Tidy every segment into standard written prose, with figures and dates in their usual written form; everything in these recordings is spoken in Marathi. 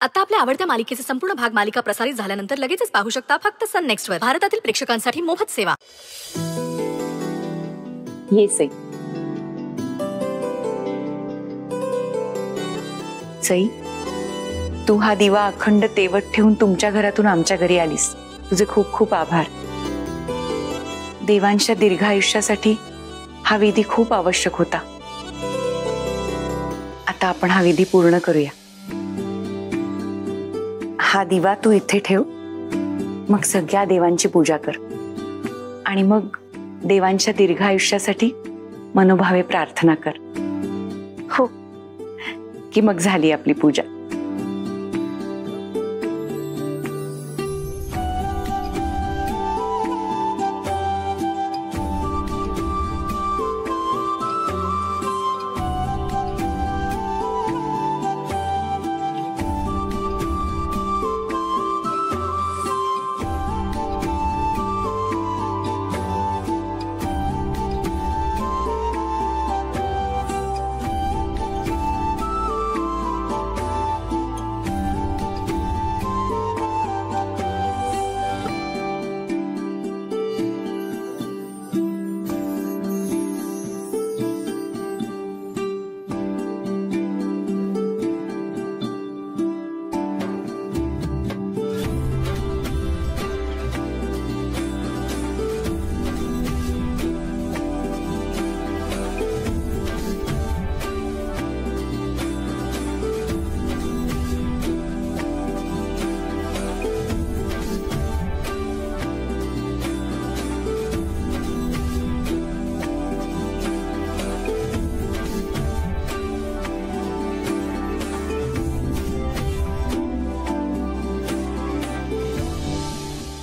आता आपल्या आवडत्या मालिकेचे संपूर्ण भाग मालिका प्रसारित झाल्यानंतर लगेचच पाहू शकता फक्त सन नेक्स्ट वर. भारतातील प्रेक्षकांसाठी मोफत सेवा. ये सई. सई, तू हा दिवा अखंड तेवत ठेवून तुमच्या घरातून आमच्या घरी आलीस. तुझे खूप खूप आभार. देवांच्या दीर्घ आयुष्यासाठी हा विधी खूप आवश्यक होता. आता आपण हा विधी पूर्ण करूया. हा दिवा तू इथे ठेव, मग सगळ्या देवांची पूजा कर आणि मग देवांच्या दीर्घ आयुष्यासाठी मनोभावे प्रार्थना कर. हो की मग झाली आपली पूजा.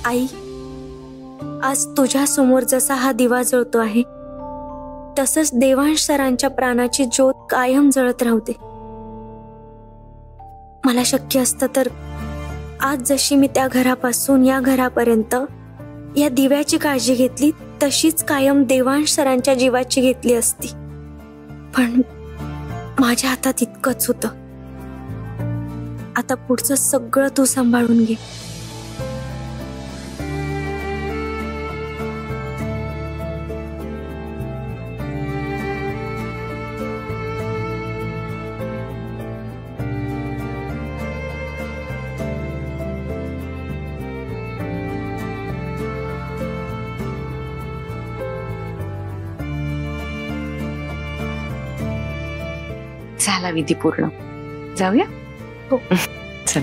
आई, आज तुझ्या समोर जसा हा दिवा जळतो आहे तसंच देवांश सरांच्या प्राणाची ज्योत कायम जळत राहते. मला शक्य असतं तर आज जशी मी त्या घरापासून या घरापर्यंत या दिव्याची काळजी घेतली तशीच कायम देवांश सरांच्या जीवाची घेतली असती. पण माझ्या हातात इतकंच होतं. आता पुढचं सगळं तू सांभाळून घे. झाला विधी पूर्ण. जाऊया. हो. चल.